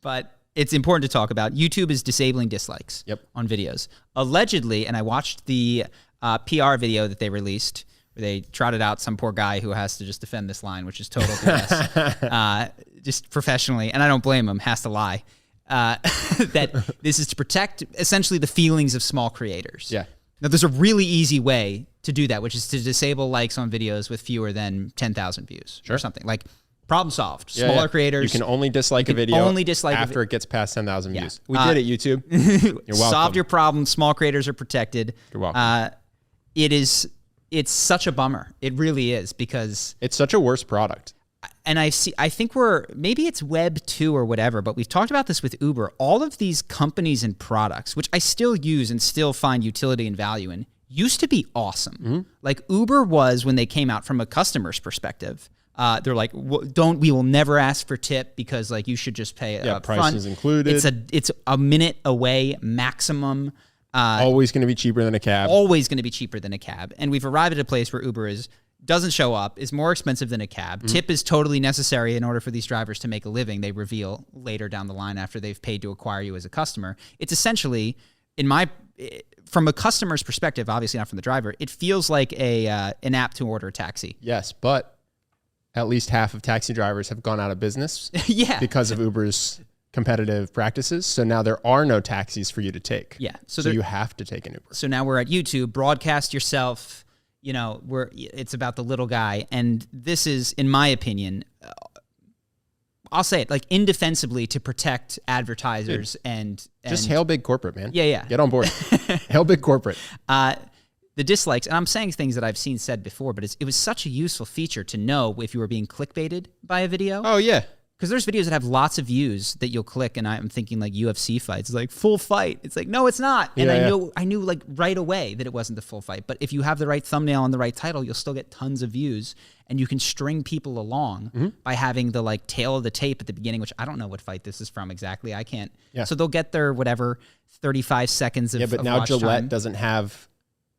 but it's important to talk about. YouTube is disabling dislikes on videos. Allegedly, and I watched the PR video that they released, where they trotted out some poor guy who has to just defend this line, which is total BS, just professionally, and I don't blame him, has to lie, that this is to protect essentially the feelings of small creators. Yeah. Now, there's a really easy way to do that, which is to disable likes on videos with fewer than 10,000 views or something. Like, problem solved. Smaller creators. You can only dislike a video after it gets past 10,000 views. We did it, YouTube. You're welcome. Solved your problem. Small creators are protected. You're welcome. It's such a bummer. It really is, because it's such a worse product. And I think maybe it's Web 2 or whatever, but we've talked about this with Uber. All of these companies and products, which I still use and still find utility and value in, used to be awesome. Like Uber was, when they came out, from a customer's perspective, they're like, we will never ask for tip, because like you should just pay up front. Price is included. It's a minute away maximum. Always going to be cheaper than a cab. Always going to be cheaper than a cab. And we've arrived at a place where Uber doesn't show up, is more expensive than a cab. Tip is totally necessary in order for these drivers to make a living, they reveal later down the line after they've paid to acquire you as a customer. It's essentially, from a customer's perspective, obviously not from the driver, it feels like an app to order a taxi. Yes, but at least half of taxi drivers have gone out of business because of Uber's competitive practices. So now there are no taxis for you to take. Yeah. So you have to take an Uber. So now we're at YouTube, broadcast yourself. It's about the little guy. And this is, in my opinion, I'll say it, like, indefensibly to protect advertisers. And just hail big corporate, man. Yeah. Get on board. Hail big corporate. The dislikes, and I'm saying things that I've seen said before, but it was such a useful feature to know if you were being clickbaited by a video. Oh, yeah. Because there's videos that have lots of views that you'll click, and I'm thinking like UFC fights. It's like, full fight. It's like, no, it's not. And I knew like right away that it wasn't the full fight. But if you have the right thumbnail and the right title, you'll still get tons of views, and you can string people along by having the like tail of the tape at the beginning, which I don't know what fight this is from exactly. I can't. Yeah. So they'll get their 35 seconds of but now Gillette doesn't have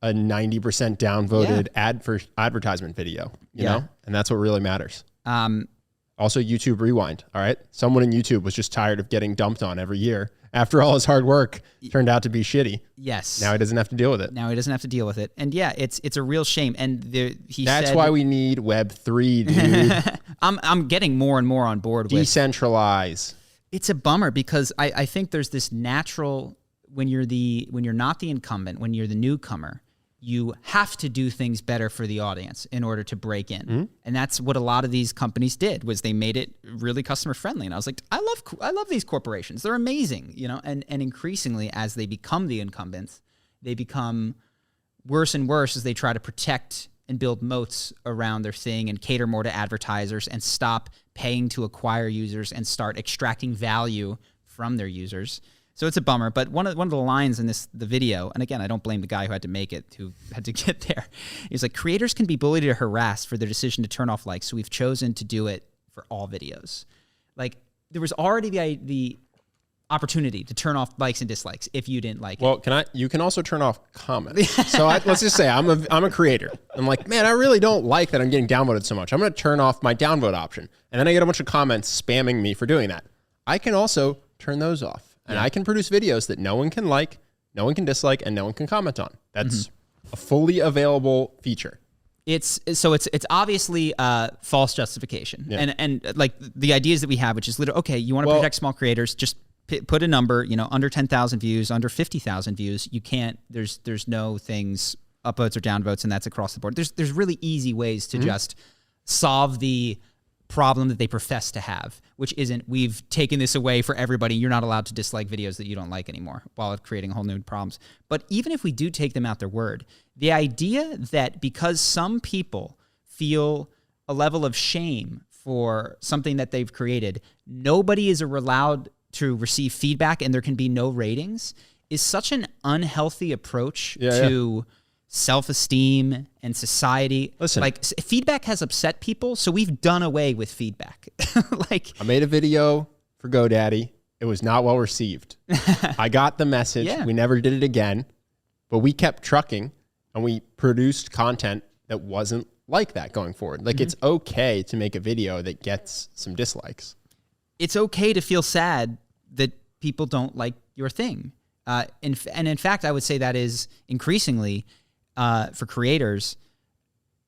a 90% downvoted advertisement video, you know? And that's what really matters. Also, YouTube Rewind, all right? Someone in YouTube was just tired of getting dumped on every year. After all his hard work turned out to be shitty. Yes. Now he doesn't have to deal with it. And yeah, it's a real shame. And that's why we need Web 3, dude. I'm getting more and more on board with decentralize. It's a bummer, because I think there's this natural, when you're not the incumbent, when you're the newcomer, you have to do things better for the audience in order to break in. And that's what a lot of these companies did, was they made it really customer friendly. And I was like, I love these corporations. They're amazing, and increasingly as they become the incumbents, they become worse and worse as they try to protect and build moats around their thing and cater more to advertisers and stop paying to acquire users and start extracting value from their users. So it's a bummer, but one of the lines in the video, and again, I don't blame the guy who had to make it, who had to get there. He's like, creators can be bullied or harassed for their decision to turn off likes, so we've chosen to do it for all videos. Like, there was already the opportunity to turn off likes and dislikes if you didn't like it. Well, you can also turn off comments. So let's just say I'm a creator. I'm like, man, I really don't like that I'm getting downvoted so much. I'm going to turn off my downvote option. And then I get a bunch of comments spamming me for doing that. I can also turn those off. And I can produce videos that no one can like, no one can dislike, and no one can comment on. That's a fully available feature. It's obviously false justification. And like the ideas that we have, which is literally, okay, you want to protect small creators, just put a number, under 10,000 views, under 50,000 views. You can't, there's no things, upvotes or downvotes, and that's across the board. There's really easy ways to just solve the problem that they profess to have, which isn't, we've taken this away for everybody, you're not allowed to dislike videos that you don't like anymore, while creating a whole new problems. But even if we do take them at their word, the idea that because some people feel a level of shame for something that they've created, nobody is allowed to receive feedback and there can be no ratings, is such an unhealthy approach to self-esteem and society. Listen, like, feedback has upset people, so we've done away with feedback. Like, I made a video for GoDaddy. It was not well received. I got the message. We never did it again, but we kept trucking and we produced content that wasn't like that going forward. Like, it's okay to make a video that gets some dislikes. It's okay to feel sad people don't like your thing. And in fact, I would say that is increasingly for creators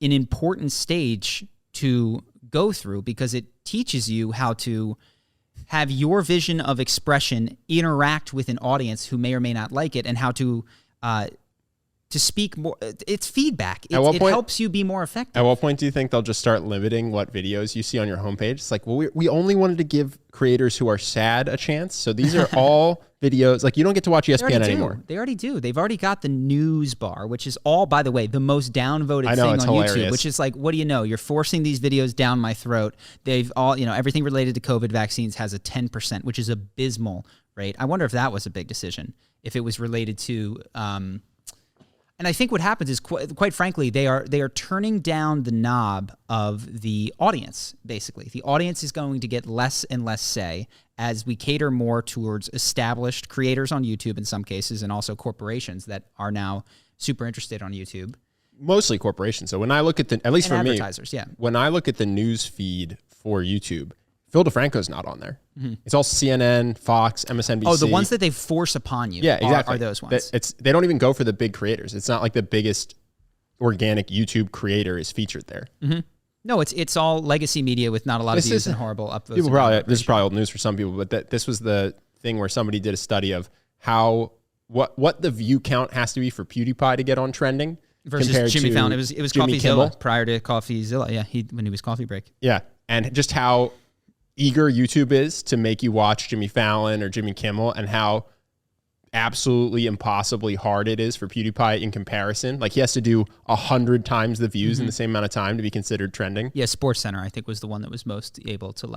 an important stage to go through, because it teaches you how to have your vision of expression interact with an audience who may or may not like it, and how to speak more. It's feedback. It helps you be more effective. At what point do you think they'll just start limiting what videos you see on your homepage? It's like, well, we only wanted to give creators who are sad a chance. So these are all videos. Like, you don't get to watch ESPN anymore. They already do. They've already got the news bar, which is all, by the way, the most downvoted thing on hilarious. YouTube, which is like, what do you know? You're forcing these videos down my throat. They've all, everything related to COVID vaccines has a 10%, which is abysmal rate. I wonder if that was a big decision, if it was related to, and I think what happens is, quite frankly, they are turning down the knob of the audience, basically. The audience is going to get less and less say as we cater more towards established creators on YouTube in some cases, and also corporations that are now super interested on YouTube. Mostly corporations. So when I look at at least for me, advertisers, yeah. When I look at the news feed for YouTube, Phil DeFranco's not on there. Mm-hmm. It's all CNN, Fox, MSNBC. Oh, the ones that they force upon you. Yeah, exactly. Are those ones. They don't even go for the big creators. It's not like the biggest organic YouTube creator is featured there. Mm-hmm. No, it's all legacy media with not a lot of views and horrible upvotes. People this is probably old news for some people, but this was the thing where somebody did a study of what the view count has to be for PewDiePie to get on trending versus Jimmy Fallon. It was CoffeeZilla prior to CoffeeZilla. Yeah, when he was Coffee Break. Yeah, and just how eager YouTube is to make you watch Jimmy Fallon or Jimmy Kimmel, and how absolutely impossibly hard it is for PewDiePie in comparison. Like, he has to do 100 times the views in the same amount of time to be considered trending. Yeah, SportsCenter, I think, was the one that was most able to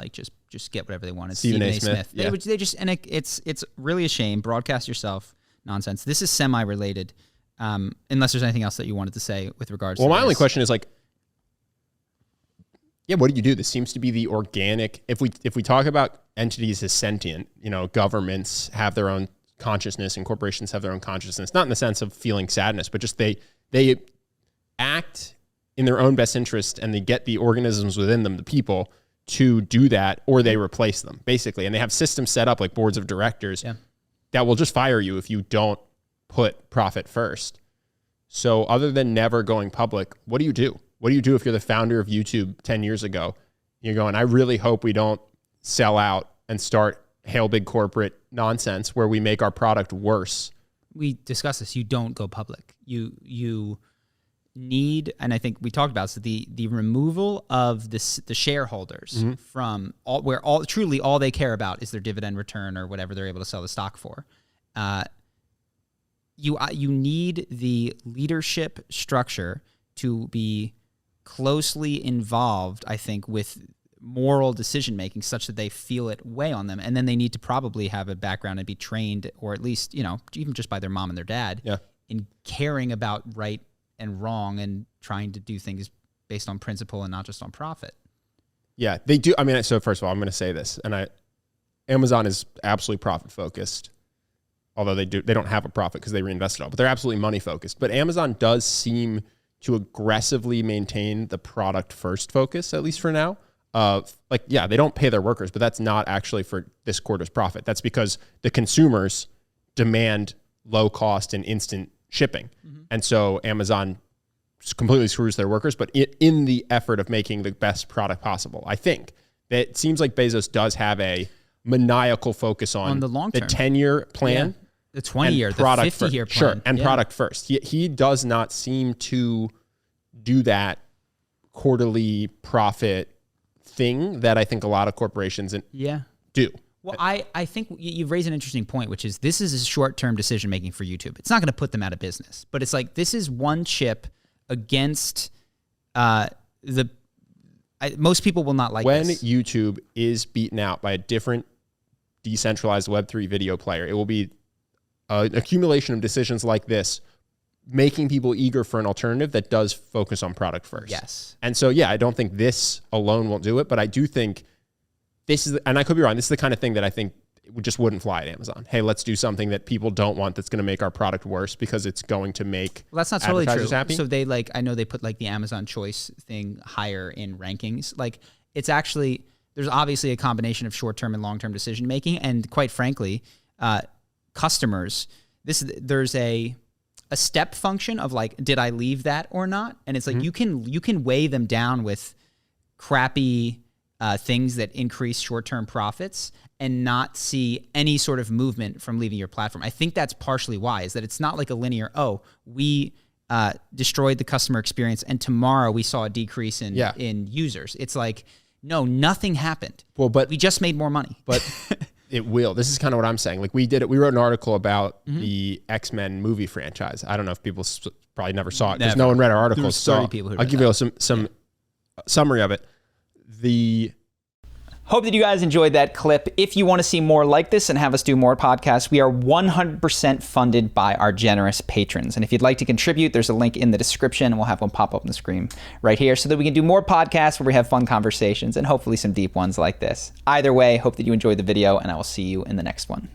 just get whatever they wanted. Stephen A. Smith. Yeah. It's really a shame. Broadcast yourself nonsense. This is semi-related, unless there's anything else that you wanted to say with regards to my this. only question is, like, yeah, what do you do? This seems to be the organic. If we talk about entities as sentient, governments have their own consciousness and corporations have their own consciousness, not in the sense of feeling sadness, but just they act in their own best interest, and they get the organisms within them, the people, to do that, or they replace them, basically. And they have systems set up, like boards of directors, that will just fire you if you don't put profit first. So other than never going public, what do you do? What do you do if you're the founder of YouTube 10 years ago? You're going, I really hope we don't sell out and start hail big corporate nonsense where we make our product worse. We discussed this. You don't go public. You need, and I think we talked about this, the removal of the shareholders from truly all they care about is their dividend return or whatever they're able to sell the stock for. You need the leadership structure to be closely involved, I think, with moral decision making, such that they feel it weigh on them, and then they need to probably have a background and be trained, or at least even just by their mom and their dad, in caring about right and wrong and trying to do things based on principle and not just on profit. Yeah, they do. I mean, so first of all, I'm going to say this, and Amazon is absolutely profit focused, although they don't have a profit because they reinvest it all, but they're absolutely money focused. But Amazon does seem to aggressively maintain the product first focus, at least for now. They don't pay their workers, but that's not actually for this quarter's profit. That's because the consumers demand low cost and instant shipping. Mm-hmm. And so Amazon completely screws their workers, but in the effort of making the best product possible. I think that it seems like Bezos does have a maniacal focus on the long term, the 10-year plan, the 20-year, the 50-year plan. Sure, and product first. He does not seem to do that quarterly profit thing that I think a lot of corporations do. Well, I think you've raised an interesting point, which is this is a short-term decision-making for YouTube. It's not going to put them out of business, but it's like this is one chip against most people will not like when this. YouTube is beaten out by a different decentralized Web3 video player, it will be an accumulation of decisions like this, making people eager for an alternative that does focus on product first. Yes. And so, I don't think this alone won't do it, but I do think this is, and I could be wrong, this is the kind of thing that I think just wouldn't fly at Amazon. Hey, let's do something that people don't want that's going to make our product worse because it's going to make that's not totally true. Happy. So they I know they put the Amazon Choice thing higher in rankings. It's actually, there's obviously a combination of short-term and long-term decision-making, and quite frankly, customers, there's a step function of like, did I leave that or not? And it's like you can weigh them down with crappy things that increase short-term profits and not see any sort of movement from leaving your platform. I think that's partially why, is that it's not like a linear, we destroyed the customer experience and tomorrow we saw a decrease in users. It's like, no, nothing happened. Well, but we just made more money. But it will. This is kind of what I'm saying. Like we wrote an article about the X-Men movie franchise. I don't know if people probably never saw it because no one read our article. So I'll give you some summary of it. Hope that you guys enjoyed that clip. If you want to see more like this and have us do more podcasts, we are 100% funded by our generous patrons. And if you'd like to contribute, there's a link in the description, and we'll have one pop up on the screen right here so that we can do more podcasts where we have fun conversations and hopefully some deep ones like this. Either way, hope that you enjoyed the video, and I will see you in the next one.